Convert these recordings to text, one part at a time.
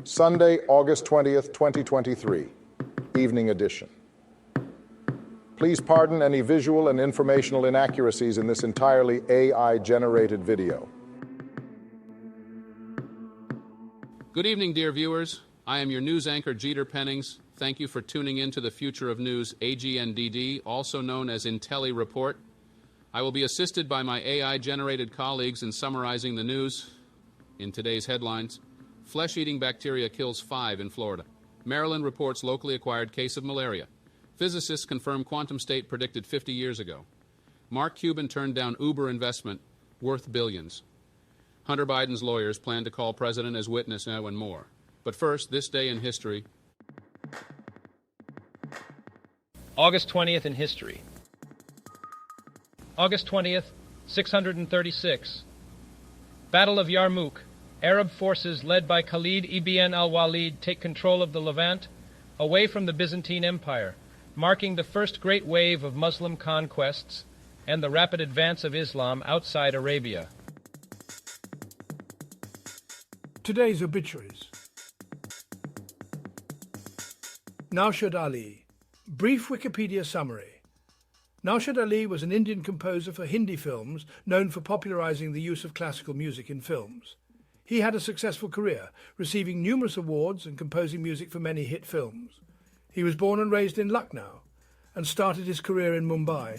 Sunday, August 20th, 2023, evening edition. Please pardon any visual and informational inaccuracies in this entirely AI-generated video. Good evening, dear viewers. I am your news anchor, Jeter Pennings. Thank you for tuning in to the Future of News, AGNDD, also known as Intellireport. I will be assisted by my AI-generated colleagues in summarizing the news. In today's headlines, flesh-eating bacteria kills 5 in Florida. Maryland reports locally acquired case of malaria. Physicists confirm quantum state predicted 50 years ago. Mark Cuban turned down Uber investment worth billions. Hunter Biden's lawyers plan to call president as witness now and more. But first, this day in history. August 20th in history. August 20th, 636. Battle of Yarmouk. Arab forces led by Khalid ibn al-Walid take control of the Levant, away from the Byzantine Empire, marking the first great wave of Muslim conquests and the rapid advance of Islam outside Arabia. Today's obituaries. Naushad Ali. Brief Wikipedia summary. Naushad Ali was an Indian composer for Hindi films known for popularizing the use of classical music in films. He had a successful career, receiving numerous awards and composing music for many hit films. He was born and raised in Lucknow and started his career in Mumbai.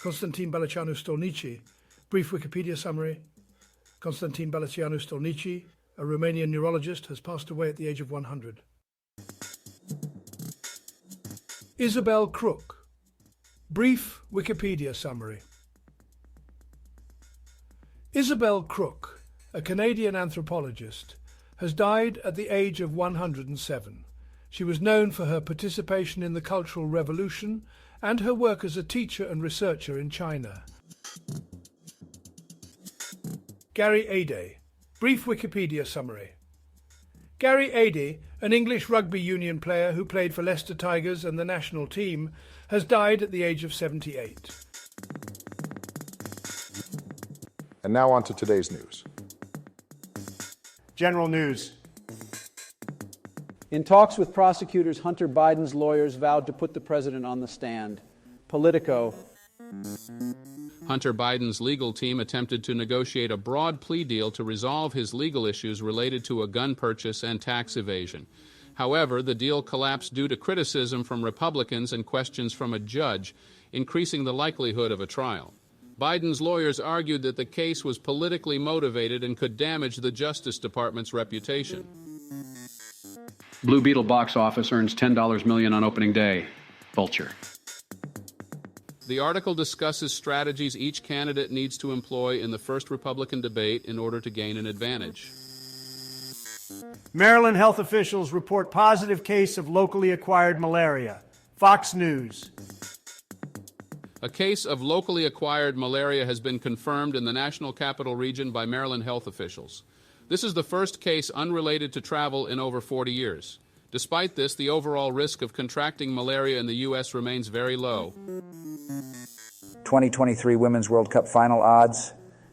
Constantine Balicianu Stolnici. Brief Wikipedia summary. Constantine Balicianu Stolnici, a Romanian neurologist, has passed away at the age of 100. Isabel Crook. Brief Wikipedia summary. Isabel Crook, a Canadian anthropologist, has died at the age of 107. She was known for her participation in the Cultural Revolution and her work as a teacher and researcher in China. Gary Ade. Brief Wikipedia summary. Gary Ade, an English rugby union player who played for Leicester Tigers and the national team, has died at the age of 78. And now on to today's news. General news. In talks with prosecutors, Hunter Biden's lawyers vowed to put the president on the stand. Politico. Hunter Biden's legal team attempted to negotiate a broad plea deal to resolve his legal issues related to a gun purchase and tax evasion. However, the deal collapsed due to criticism from Republicans and questions from a judge, increasing the likelihood of a trial. Biden's lawyers argued that the case was politically motivated and could damage the Justice Department's reputation. Blue Beetle box office earns $10 million on opening day. Vulture. The article discusses strategies each candidate needs to employ in the first Republican debate in order to gain an advantage. Maryland health officials report positive case of locally acquired malaria. Fox News. A case of locally acquired malaria has been confirmed in the National Capital Region by Maryland health officials. This is the first case unrelated to travel in over 40 years. Despite this, the overall risk of contracting malaria in the U.S. remains very low. 2023 Women's World Cup final odds,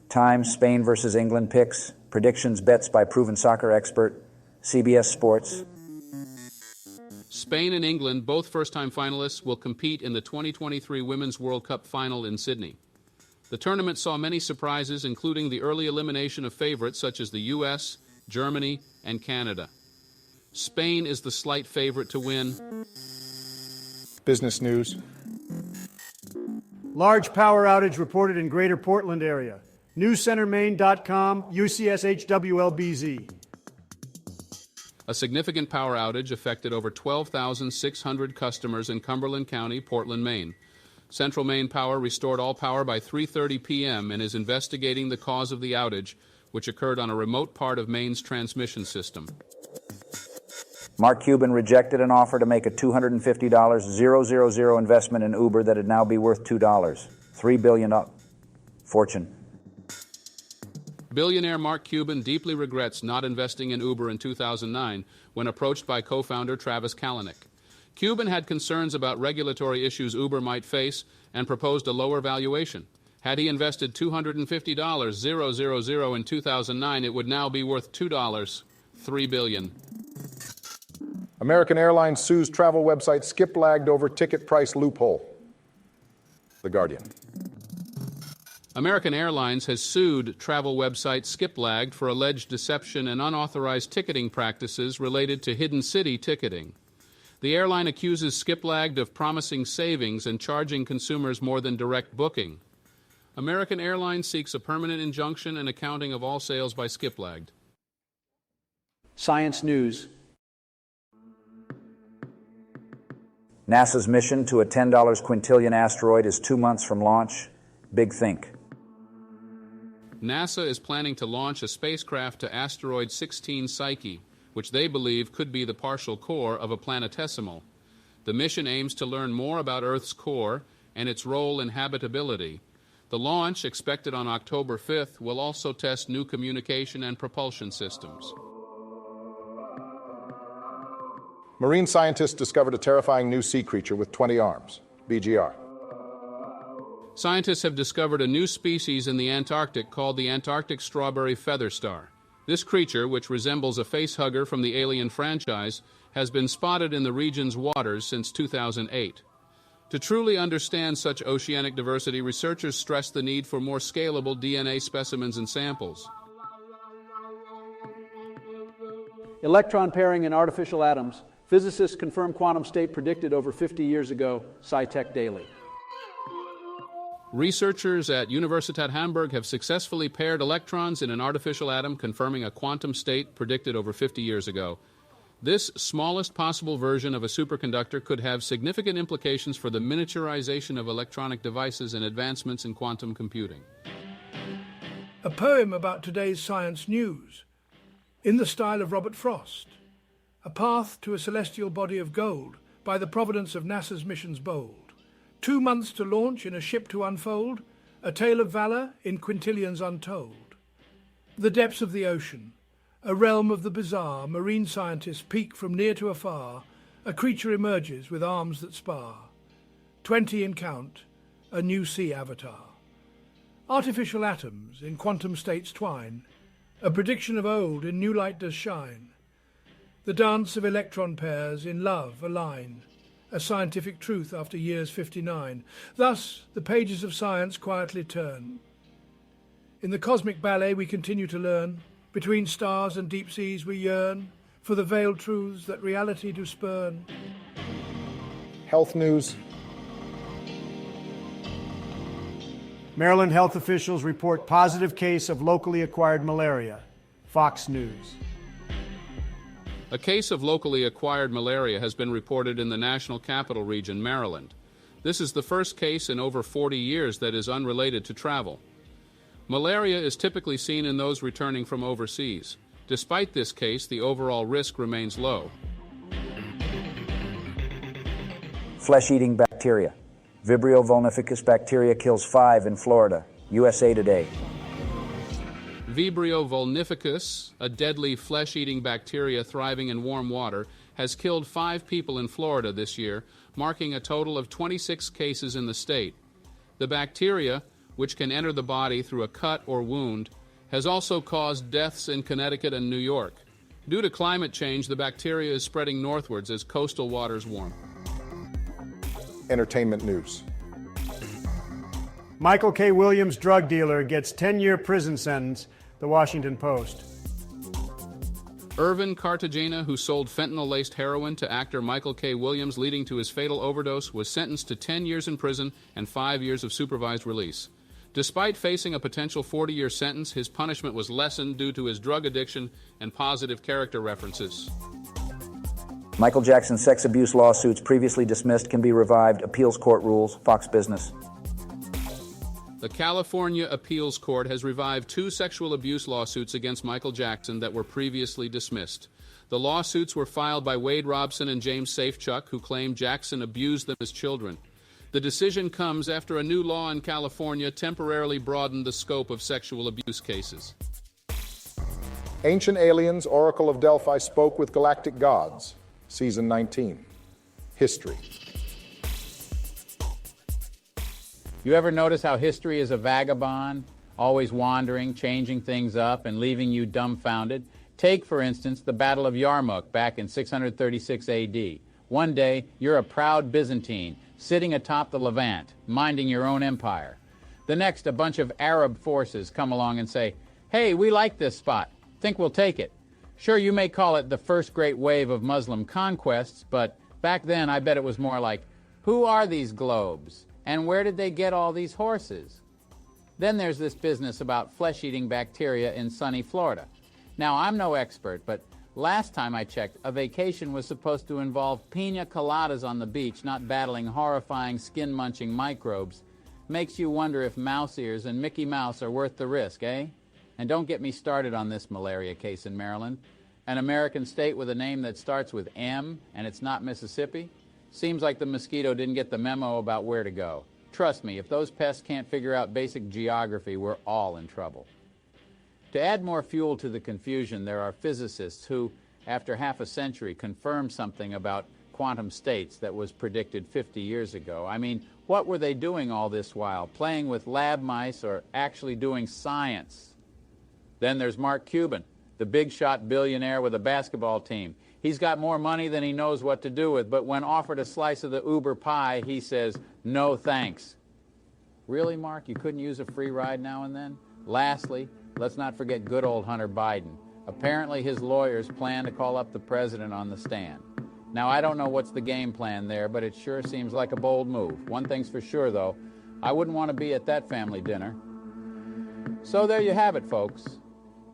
time, Spain versus England picks, predictions, bets by proven soccer expert, CBS Sports. Spain and England, both first-time finalists, will compete in the 2023 Women's World Cup final in Sydney. The tournament saw many surprises, including the early elimination of favorites such as the U.S., Germany, and Canada. Spain is the slight favorite to win. Business news. Large power outage reported in Greater Portland area. NewsCenterMaine.com, UCSHWLBZ. A significant power outage affected over 12,600 customers in Cumberland County, Portland, Maine. Central Maine Power restored all power by 3:30 p.m. and is investigating the cause of the outage, which occurred on a remote part of Maine's transmission system. Mark Cuban rejected an offer to make a $250,000 investment in Uber that would now be worth $2. $3 billion up. Fortune. Billionaire Mark Cuban deeply regrets not investing in Uber in 2009 when approached by co-founder Travis Kalanick. Cuban had concerns about regulatory issues Uber might face and proposed a lower valuation. Had he invested $250,000 in 2009, it would now be worth $2, $3 billion. American Airlines sues travel website Skiplagged over ticket price loophole. The Guardian. American Airlines has sued travel website Skiplagged for alleged deception and unauthorized ticketing practices related to hidden city ticketing. The airline accuses Skiplagged of promising savings and charging consumers more than direct booking. American Airlines seeks a permanent injunction and accounting of all sales by Skiplagged. Science News. NASA's mission to a $10 quintillion asteroid is 2 months from launch. Big think. NASA is planning to launch a spacecraft to asteroid 16 Psyche, which they believe could be the partial core of a planetesimal. The mission aims to learn more about Earth's core and its role in habitability. The launch, expected on October 5th, will also test new communication and propulsion systems. Marine scientists discovered a terrifying new sea creature with 20 arms. BGR. Scientists have discovered a new species in the Antarctic called the Antarctic strawberry feather star. This creature, which resembles a facehugger from the Alien franchise, has been spotted in the region's waters since 2008. To truly understand such oceanic diversity, researchers stress the need for more scalable DNA specimens and samples. Electron pairing in artificial atoms. Physicists confirm quantum state predicted over 50 years ago. SciTech Daily. Researchers at Universität Hamburg have successfully paired electrons in an artificial atom, confirming a quantum state predicted over 50 years ago. This smallest possible version of a superconductor could have significant implications for the miniaturization of electronic devices and advancements in quantum computing. A poem about today's science news, in the style of Robert Frost. A path to a celestial body of gold, by the providence of NASA's missions bold. 2 months to launch in a ship to unfold, a tale of valor in quintillions untold. The depths of the ocean, a realm of the bizarre, marine scientists peek from near to afar, a creature emerges with arms that spar. 20 in count, a new sea avatar. Artificial atoms in quantum states twine, a prediction of old in new light does shine. The dance of electron pairs in love align, a scientific truth after years 59. Thus the pages of science quietly turn. In the cosmic ballet we continue to learn, between stars and deep seas we yearn, for the veiled truths that reality do spurn. Health news. Maryland health officials report positive case of locally acquired malaria. Fox News. A case of locally acquired malaria has been reported in the National Capital Region, Maryland. This is the first case in over 40 years that is unrelated to travel. Malaria is typically seen in those returning from overseas. Despite this case, the overall risk remains low. Flesh-eating bacteria. Vibrio vulnificus bacteria kills 5 in Florida. USA Today. Vibrio vulnificus, a deadly flesh-eating bacteria thriving in warm water, has killed 5 people in Florida this year, marking a total of 26 cases in the state. The bacteria, which can enter the body through a cut or wound, has also caused deaths in Connecticut and New York. Due to climate change, the bacteria is spreading northwards as coastal waters warm. Entertainment news. Michael K. Williams, drug dealer, gets 10-year prison sentence. The Washington Post. Irvin Cartagena, who sold fentanyl-laced heroin to actor Michael K. Williams, leading to his fatal overdose, was sentenced to 10 years in prison and 5 years of supervised release. Despite facing a potential 40-year sentence, his punishment was lessened due to his drug addiction and positive character references. Michael Jackson's sex abuse lawsuits previously dismissed can be revived. Appeals court rules. Fox Business. The California Appeals Court has revived 2 sexual abuse lawsuits against Michael Jackson that were previously dismissed. The lawsuits were filed by Wade Robson and James Safechuck, who claimed Jackson abused them as children. The decision comes after a new law in California temporarily broadened the scope of sexual abuse cases. Ancient Aliens, Oracle of Delphi spoke with galactic gods. Season 19. History. You ever notice how history is a vagabond, always wandering, changing things up, and leaving you dumbfounded? Take, for instance, the Battle of Yarmouk back in 636 AD. One day, you're a proud Byzantine, sitting atop the Levant, minding your own empire. The next, a bunch of Arab forces come along and say, "Hey, we like this spot. Think we'll take it." Sure, you may call it the first great wave of Muslim conquests, but back then I bet it was more like, who are these globes? And where did they get all these horses? Then there's this business about flesh-eating bacteria in sunny Florida. Now, I'm no expert, but last time I checked, a vacation was supposed to involve pina coladas on the beach, not battling horrifying skin-munching microbes. Makes you wonder if mouse ears and Mickey Mouse are worth the risk, eh? And don't get me started on this malaria case in Maryland. An American state with a name that starts with M, and it's not Mississippi? Seems like the mosquito didn't get the memo about where to go. Trust me, if those pests can't figure out basic geography, we're all in trouble. To add more fuel to the confusion, there are physicists who, after half a century, confirmed something about quantum states that was predicted 50 years ago. I mean, what were they doing all this while? Playing with lab mice or actually doing science? Then there's Mark Cuban, the big-shot billionaire with a basketball team. He's got more money than he knows what to do with, but when offered a slice of the Uber pie, he says, "No thanks." Really, Mark? You couldn't use a free ride now and then? Lastly, let's not forget good old Hunter Biden. Apparently his lawyers plan to call up the president on the stand. Now, I don't know what's the game plan there, but it sure seems like a bold move. One thing's for sure, though. I wouldn't want to be at that family dinner. So there you have it, folks.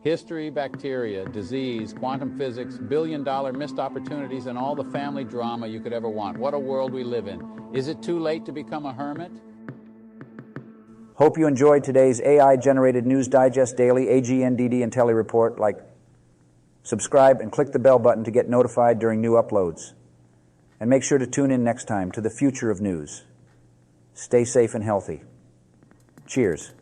History, bacteria, disease, quantum physics, billion-dollar missed opportunities, and all the family drama you could ever want. What a world we live in. Is it too late to become a hermit? Hope you enjoyed today's AI-generated News Digest Daily AGNDD Intellireport. Subscribe and click the bell button to get notified during new uploads. And make sure to tune in next time to the future of news. Stay safe and healthy. Cheers.